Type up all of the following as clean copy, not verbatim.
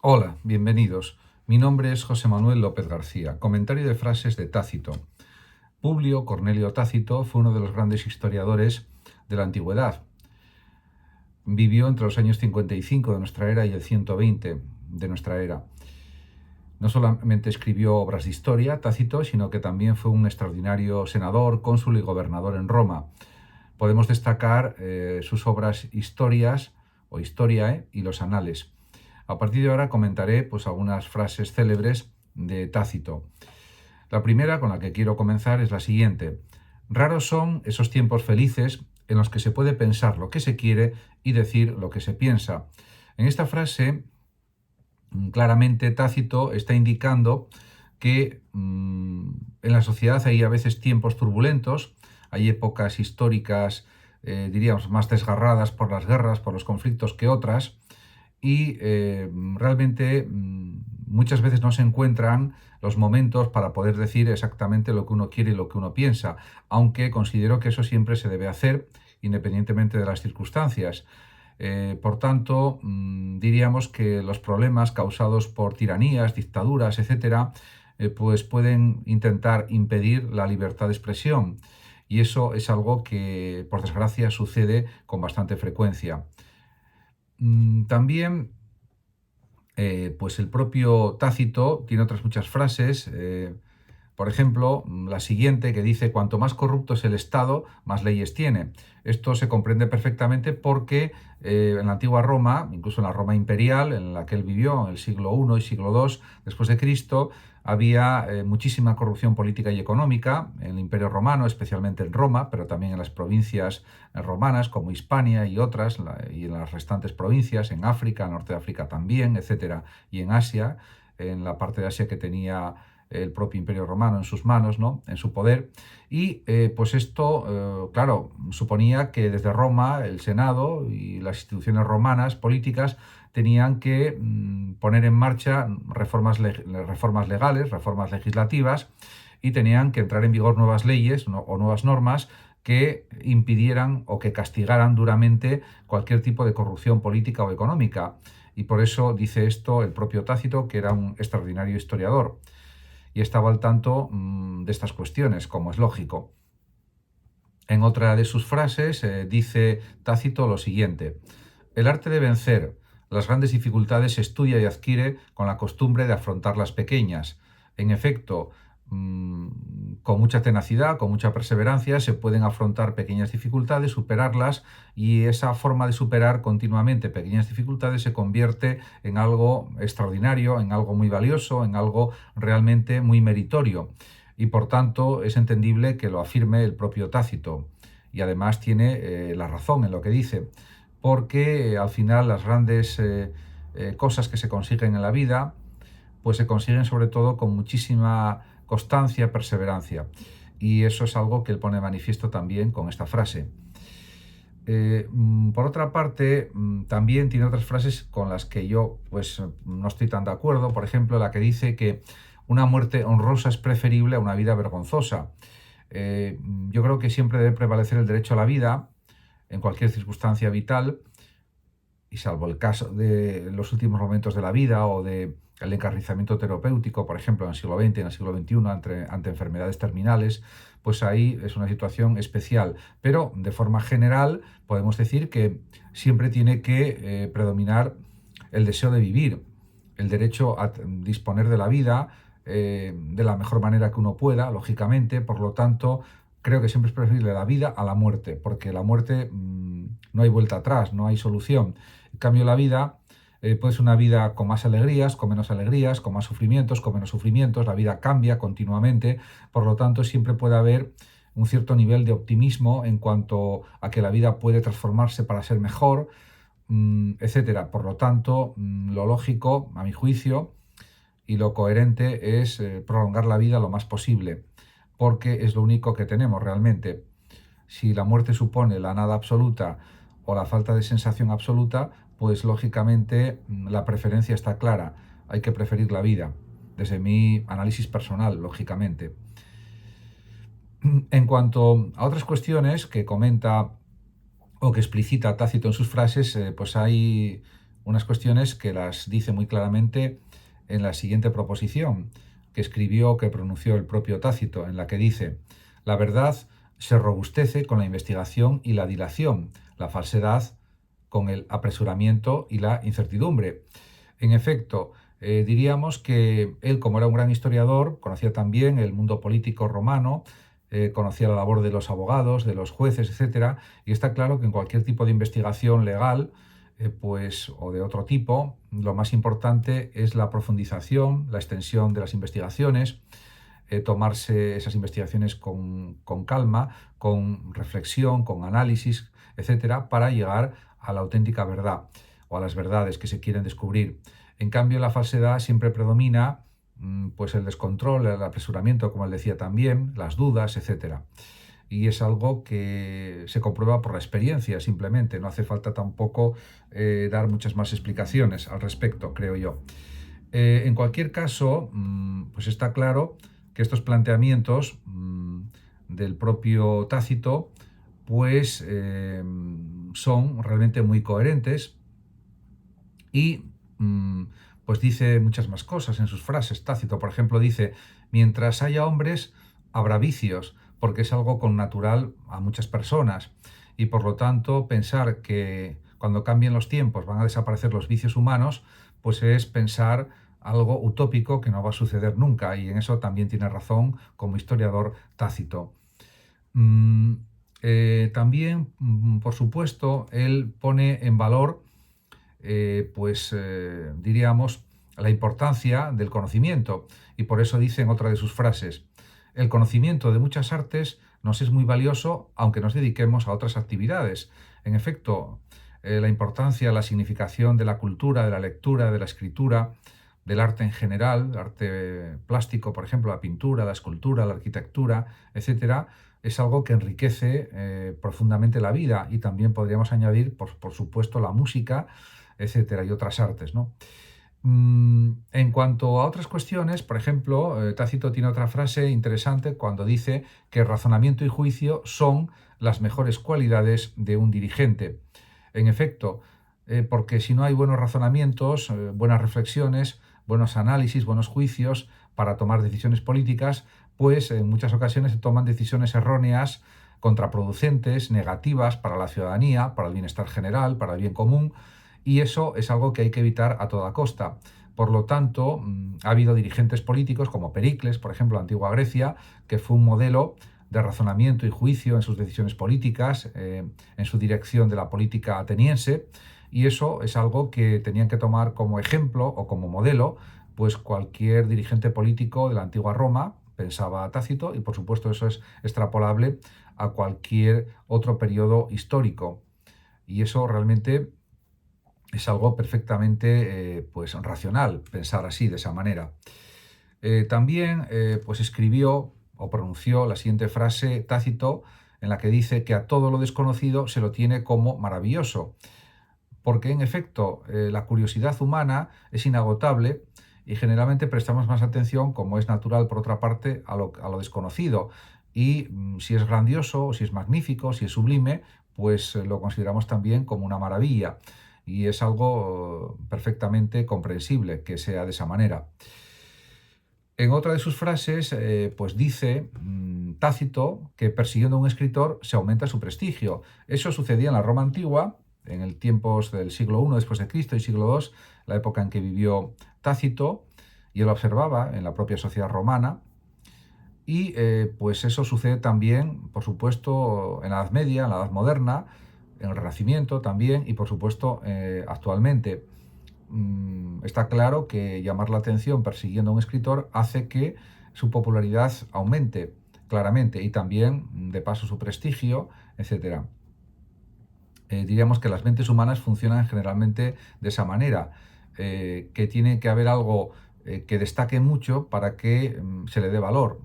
Hola, bienvenidos. Mi nombre es José Manuel López García. Comentario de frases de Tácito. Publio Cornelio Tácito fue uno de los grandes historiadores de la antigüedad. Vivió entre los años 55 de nuestra era y el 120 de nuestra era. No solamente escribió obras de historia, Tácito, sino que también fue un extraordinario senador, cónsul y gobernador en Roma. Podemos destacar sus obras Historias o Historiae y los Anales. A partir de ahora comentaré algunas frases célebres de Tácito. La primera con la que quiero comenzar es la siguiente. Raros son esos tiempos felices en los que se puede pensar lo que se quiere y decir lo que se piensa. En esta frase, claramente Tácito está indicando que en la sociedad hay a veces tiempos turbulentos, hay épocas históricas, diríamos, más desgarradas por las guerras, por los conflictos que otras, y realmente muchas veces no se encuentran los momentos para poder decir exactamente lo que uno quiere y lo que uno piensa, aunque considero que eso siempre se debe hacer independientemente de las circunstancias. Por tanto, diríamos que los problemas causados por tiranías, dictaduras, etcétera, pues pueden intentar impedir la libertad de expresión, y eso es algo que, por desgracia, sucede con bastante frecuencia. También pues el propio Tácito tiene otras muchas frases, por ejemplo, la siguiente que dice: cuanto más corrupto es el Estado, más leyes tiene. Esto se comprende perfectamente porque en la antigua Roma, incluso en la Roma imperial, en la que él vivió, en el siglo I y siglo II después de Cristo, había muchísima corrupción política y económica en el Imperio Romano, especialmente en Roma, pero también en las provincias romanas como Hispania y otras, y en las restantes provincias, en África, en Norte de África también, etcétera, y en Asia, en la parte de Asia que tenía el propio Imperio Romano en sus manos, ¿no?, en su poder. Y pues esto, claro, suponía que desde Roma el Senado y las instituciones romanas políticas tenían que poner en marcha reformas legales, reformas legislativas, y tenían que entrar en vigor nuevas leyes o nuevas normas que impidieran o que castigaran duramente cualquier tipo de corrupción política o económica. Y por eso dice esto el propio Tácito, que era un extraordinario historiador y estaba al tanto de estas cuestiones, como es lógico. En otra de sus frases dice Tácito lo siguiente: el arte de vencer las grandes dificultades se estudia y adquiere con la costumbre de afrontar las pequeñas. En efecto, con mucha tenacidad, con mucha perseverancia, se pueden afrontar pequeñas dificultades, superarlas, y esa forma de superar continuamente pequeñas dificultades se convierte en algo extraordinario, en algo muy valioso, en algo realmente muy meritorio. Y por tanto es entendible que lo afirme el propio Tácito. Y además tiene la razón en lo que dice, porque al final las grandes cosas que se consiguen en la vida, pues se consiguen sobre todo con muchísima constancia, perseverancia. Y eso es algo que él pone de manifiesto también con esta frase. Por otra parte, también tiene otras frases con las que yo pues no estoy tan de acuerdo. Por ejemplo, la que dice que una muerte honrosa es preferible a una vida vergonzosa. Yo creo que siempre debe prevalecer el derecho a la vida en cualquier circunstancia vital, y salvo el caso de los últimos momentos de la vida o de el encarnizamiento terapéutico, por ejemplo, en el siglo XX, en el siglo XXI, ante enfermedades terminales, pues ahí es una situación especial. Pero, de forma general, podemos decir que siempre tiene que predominar el deseo de vivir, el derecho a disponer de la vida de la mejor manera que uno pueda, lógicamente. Por lo tanto, creo que siempre es preferible la vida a la muerte, porque la muerte no hay vuelta atrás, no hay solución. En cambio, la vida puede ser una vida con más alegrías, con menos alegrías, con más sufrimientos, con menos sufrimientos. La vida cambia continuamente, por lo tanto siempre puede haber un cierto nivel de optimismo en cuanto a que la vida puede transformarse para ser mejor, etcétera. Por lo tanto, lo lógico, a mi juicio, y lo coherente es prolongar la vida lo más posible, porque es lo único que tenemos realmente. Si la muerte supone la nada absoluta o la falta de sensación absoluta, pues lógicamente la preferencia está clara. Hay que preferir la vida, desde mi análisis personal, lógicamente. En cuanto a otras cuestiones que comenta o que explicita Tácito en sus frases, pues hay unas cuestiones que las dice muy claramente en la siguiente proposición que escribió, que pronunció el propio Tácito, en la que dice: la verdad se robustece con la investigación y la dilación, la falsedad con el apresuramiento y la incertidumbre. En efecto, diríamos que él, como era un gran historiador, conocía también el mundo político romano, conocía la labor de los abogados, de los jueces, etcétera, y está claro que en cualquier tipo de investigación legal, pues, o de otro tipo, lo más importante es la profundización, la extensión de las investigaciones, tomarse esas investigaciones con calma, con reflexión, con análisis, etcétera, para llegar a la auténtica verdad o a las verdades que se quieren descubrir. En cambio, la falsedad siempre predomina, pues el descontrol, el apresuramiento, como él decía también, las dudas, etcétera. Y es algo que se comprueba por la experiencia, simplemente. No hace falta tampoco dar muchas más explicaciones al respecto, creo yo. En cualquier caso, pues está claro que estos planteamientos del propio Tácito pues son realmente muy coherentes y pues dice muchas más cosas en sus frases. Tácito, por ejemplo, dice: mientras haya hombres, habrá vicios, porque es algo connatural a muchas personas y por lo tanto pensar que cuando cambien los tiempos van a desaparecer los vicios humanos, pues es pensar algo utópico que no va a suceder nunca, y en eso también tiene razón como historiador Tácito. Mm, También, por supuesto, él pone en valor, diríamos, la importancia del conocimiento, y por eso dice en otra de sus frases: el conocimiento de muchas artes nos es muy valioso aunque nos dediquemos a otras actividades. En efecto, la importancia, la significación de la cultura, de la lectura, de la escritura, del arte en general, el arte plástico, por ejemplo, la pintura, la escultura, la arquitectura, etcétera, es algo que enriquece profundamente la vida, y también podríamos añadir, por supuesto, la música, etcétera, y otras artes, ¿no? En cuanto a otras cuestiones, por ejemplo, Tácito tiene otra frase interesante cuando dice que razonamiento y juicio son las mejores cualidades de un dirigente. En efecto, porque si no hay buenos razonamientos, buenas reflexiones, buenos análisis, buenos juicios para tomar decisiones políticas, pues en muchas ocasiones se toman decisiones erróneas, contraproducentes, negativas para la ciudadanía, para el bienestar general, para el bien común, y eso es algo que hay que evitar a toda costa. Por lo tanto, ha habido dirigentes políticos como Pericles, por ejemplo, la antigua Grecia, que fue un modelo de razonamiento y juicio en sus decisiones políticas, en su dirección de la política ateniense, y eso es algo que tenían que tomar como ejemplo o como modelo, pues cualquier dirigente político de la antigua Roma, pensaba Tácito, y por supuesto eso es extrapolable a cualquier otro periodo histórico. Y eso realmente es algo perfectamente pues racional, pensar así, de esa manera. También pues escribió o pronunció la siguiente frase Tácito, en la que dice que a todo lo desconocido se lo tiene como maravilloso, porque en efecto la curiosidad humana es inagotable y generalmente prestamos más atención, como es natural por otra parte, a lo desconocido, y si es grandioso, si es magnífico, si es sublime, pues lo consideramos también como una maravilla, y es algo perfectamente comprensible que sea de esa manera. En otra de sus frases, pues dice Tácito que persiguiendo a un escritor se aumenta su prestigio. Eso sucedía en la Roma antigua, en el tiempos del siglo I después de Cristo y siglo II, la época en que vivió Tácito, y él lo observaba en la propia sociedad romana. Y pues eso sucede también, por supuesto, en la Edad Media, en la Edad Moderna, en el Renacimiento también, y por supuesto actualmente. Está claro que llamar la atención persiguiendo a un escritor hace que su popularidad aumente claramente, y también de paso su prestigio, etcétera. Diríamos que las mentes humanas funcionan generalmente de esa manera, que tiene que haber algo que destaque mucho para que se le dé valor.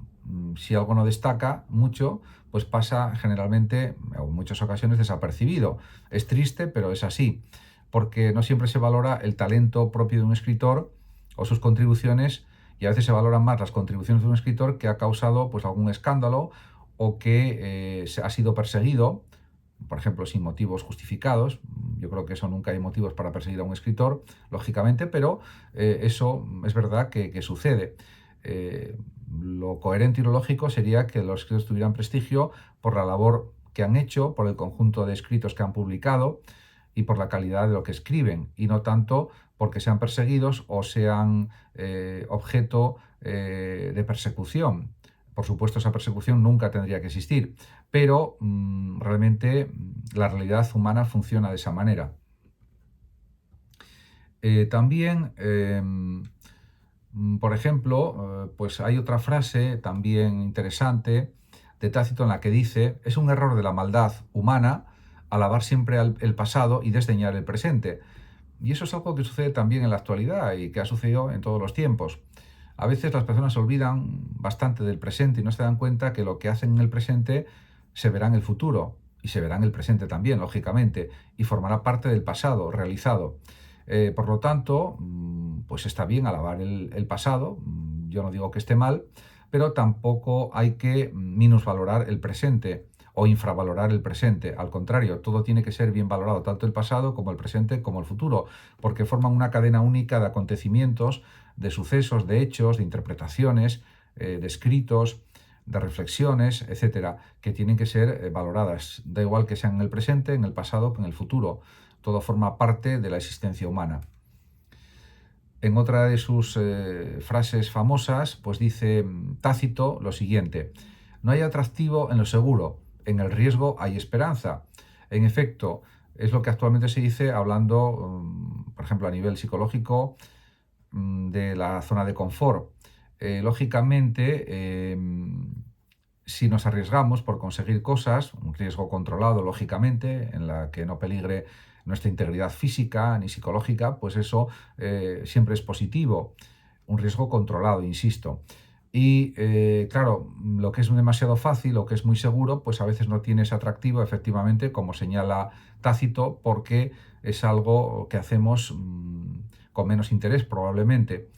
Si algo no destaca mucho, pues pasa generalmente, o en muchas ocasiones, desapercibido. Es triste, pero es así, porque no siempre se valora el talento propio de un escritor o sus contribuciones, y a veces se valoran más las contribuciones de un escritor que ha causado pues algún escándalo o que ha sido perseguido por ejemplo, sin motivos justificados. Yo creo que eso nunca hay motivos para perseguir a un escritor, lógicamente, pero eso es verdad que sucede. Lo coherente y lo lógico sería que los escritores tuvieran prestigio por la labor que han hecho, por el conjunto de escritos que han publicado y por la calidad de lo que escriben, y no tanto porque sean perseguidos o sean objeto de persecución. Por supuesto, esa persecución nunca tendría que existir, pero realmente la realidad humana funciona de esa manera. También, por ejemplo, pues hay otra frase también interesante de Tácito en la que dice: es un error de la maldad humana alabar siempre el pasado y desdeñar el presente. Y eso es algo que sucede también en la actualidad y que ha sucedido en todos los tiempos. A veces las personas se olvidan bastante del presente y no se dan cuenta que lo que hacen en el presente se verá en el futuro, y se verá en el presente también, lógicamente, y formará parte del pasado realizado. Por lo tanto, pues está bien alabar el pasado, yo no digo que esté mal, pero tampoco hay que minusvalorar el presente o infravalorar el presente. Al contrario, todo tiene que ser bien valorado, tanto el pasado como el presente como el futuro, porque forman una cadena única de acontecimientos, de sucesos, de hechos, de interpretaciones, de escritos, de reflexiones, etcétera, que tienen que ser valoradas. Da igual que sean en el presente, en el pasado, que en el futuro. Todo forma parte de la existencia humana. En otra de sus frases famosas, pues dice Tácito lo siguiente: no hay atractivo en lo seguro, en el riesgo hay esperanza. En efecto, es lo que actualmente se dice hablando, por ejemplo, a nivel psicológico, de la zona de confort. Lógicamente, si nos arriesgamos por conseguir cosas, un riesgo controlado, lógicamente, en la que no peligre nuestra integridad física ni psicológica, pues eso siempre es positivo. Un riesgo controlado, insisto. Y claro, lo que es demasiado fácil, lo que es muy seguro, pues a veces no tiene ese atractivo, efectivamente, como señala Tácito, porque es algo que hacemos con menos interés, probablemente.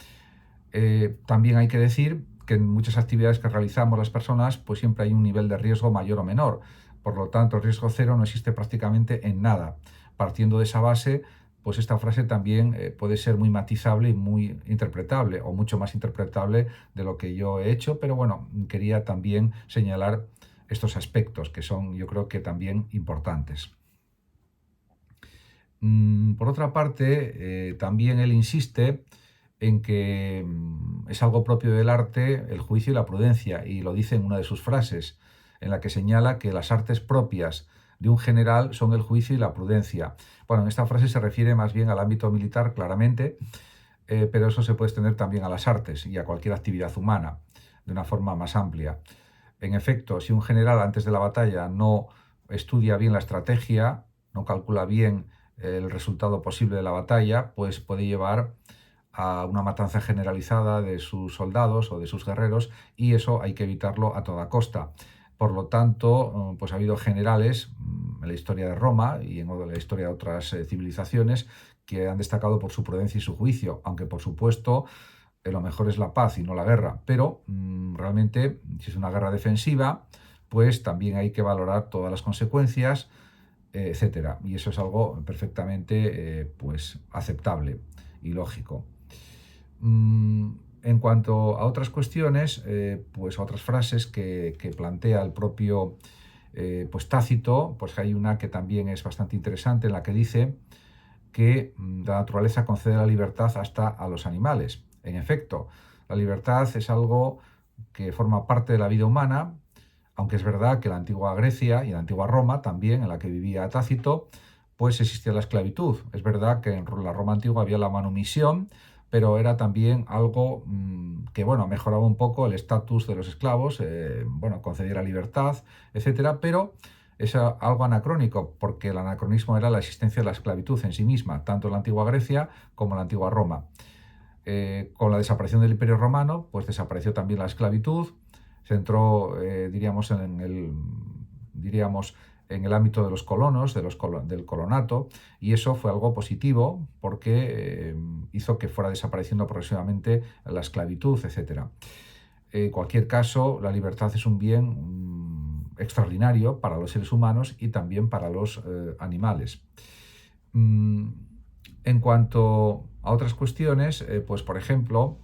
También hay que decir que en muchas actividades que realizamos las personas, pues siempre hay un nivel de riesgo mayor o menor. Por lo tanto, el riesgo cero no existe prácticamente en nada. Partiendo de esa base, pues esta frase también puede ser muy matizable y muy interpretable, o mucho más interpretable de lo que yo he hecho, pero bueno, quería también señalar estos aspectos que son, yo creo que también importantes. Por otra parte, también él insiste en que es algo propio del arte el juicio y la prudencia, y lo dice en una de sus frases, en la que señala que las artes propias de un general son el juicio y la prudencia. Bueno, en esta frase se refiere más bien al ámbito militar, claramente, pero eso se puede extender también a las artes y a cualquier actividad humana, de una forma más amplia. En efecto, si un general antes de la batalla no estudia bien la estrategia, no calcula bien el resultado posible de la batalla, pues puede llevar a una matanza generalizada de sus soldados o de sus guerreros, y eso hay que evitarlo a toda costa. Por lo tanto, pues ha habido generales en la historia de Roma y en la historia de otras civilizaciones que han destacado por su prudencia y su juicio, aunque por supuesto lo mejor es la paz y no la guerra, pero realmente si es una guerra defensiva, pues también hay que valorar todas las consecuencias, etcétera. Y eso es algo perfectamente pues aceptable y lógico. En cuanto a otras cuestiones, pues a otras frases que plantea el propio pues Tácito, pues hay una que también es bastante interesante, en la que dice que la naturaleza concede la libertad hasta a los animales. En efecto, la libertad es algo que forma parte de la vida humana, aunque es verdad que en la antigua Grecia y en la antigua Roma también, en la que vivía Tácito, pues existía la esclavitud. Es verdad que en la Roma antigua había la manumisión, pero era también algo que, bueno, mejoraba un poco el estatus de los esclavos, bueno, concedía la libertad, etcétera, pero es algo anacrónico, porque el anacronismo era la existencia de la esclavitud en sí misma, tanto en la antigua Grecia como en la antigua Roma. Con la desaparición del Imperio Romano, pues desapareció también la esclavitud, se entró, diríamos, en el ámbito de los colonos, del colonato, y eso fue algo positivo porque hizo que fuera desapareciendo progresivamente la esclavitud, etc. En cualquier caso, la libertad es un bien extraordinario para los seres humanos y también para los animales. En cuanto a otras cuestiones, pues por ejemplo,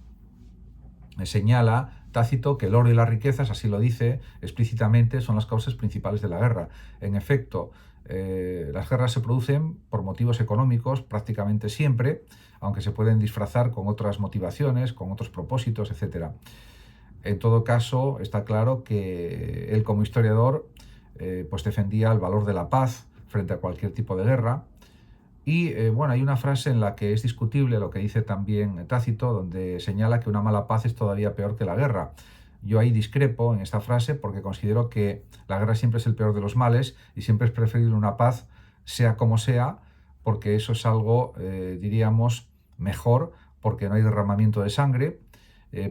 señala Tácito que el oro y las riquezas, así lo dice explícitamente, son las causas principales de la guerra. En efecto, las guerras se producen por motivos económicos prácticamente siempre, aunque se pueden disfrazar con otras motivaciones, con otros propósitos, etc. En todo caso, está claro que él como historiador pues defendía el valor de la paz frente a cualquier tipo de guerra. Y bueno, hay una frase en la que es discutible lo que dice también Tácito, donde señala que una mala paz es todavía peor que la guerra. Yo ahí discrepo en esta frase porque considero que la guerra siempre es el peor de los males y siempre es preferible una paz, sea como sea, porque eso es algo, diríamos, mejor, porque no hay derramamiento de sangre,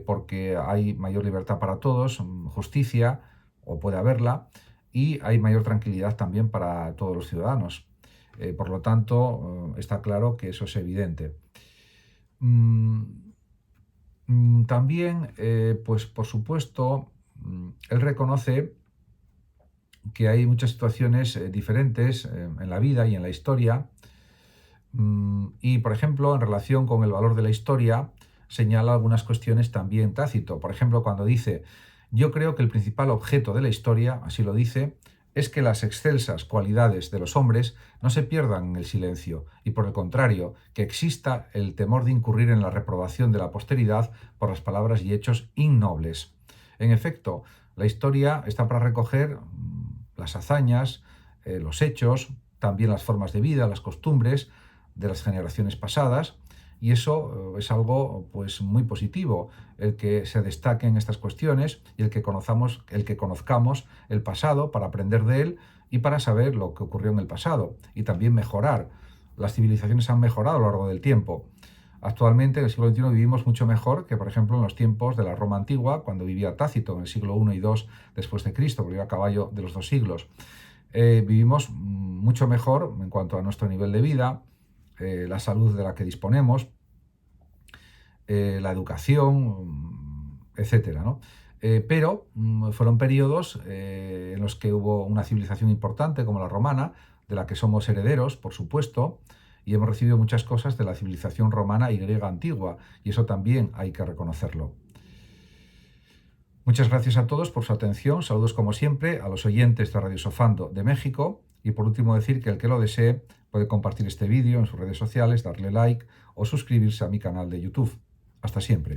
porque hay mayor libertad para todos, justicia, o puede haberla, y hay mayor tranquilidad también para todos los ciudadanos. Por lo tanto, está claro que eso es evidente. También, pues por supuesto, él reconoce que hay muchas situaciones diferentes en la vida y en la historia. Y, por ejemplo, en relación con el valor de la historia, señala algunas cuestiones también Tácito. Por ejemplo, cuando dice, yo creo que el principal objeto de la historia, así lo dice, es que las excelsas cualidades de los hombres no se pierdan en el silencio y, por el contrario, que exista el temor de incurrir en la reprobación de la posteridad por las palabras y hechos innobles. En efecto, la historia está para recoger las hazañas, los hechos, también las formas de vida, las costumbres de las generaciones pasadas, y eso es algo pues muy positivo, el que se destaquen estas cuestiones y el que conozcamos el pasado para aprender de él y para saber lo que ocurrió en el pasado y también mejorar. Las civilizaciones han mejorado a lo largo del tiempo. Actualmente en el siglo XXI vivimos mucho mejor que, por ejemplo, en los tiempos de la Roma antigua, cuando vivía Tácito, en el siglo I y II después de Cristo, porque iba a caballo de los dos siglos. Vivimos mucho mejor en cuanto a nuestro nivel de vida, la salud de la que disponemos, la educación, etcétera, ¿no? Pero fueron periodos en los que hubo una civilización importante como la romana, de la que somos herederos, por supuesto, y hemos recibido muchas cosas de la civilización romana y griega antigua, y eso también hay que reconocerlo. Muchas gracias a todos por su atención, saludos como siempre a los oyentes de Radio Sofando de México, y por último decir que el que lo desee puede compartir este vídeo en sus redes sociales, darle like o suscribirse a mi canal de YouTube. Hasta siempre.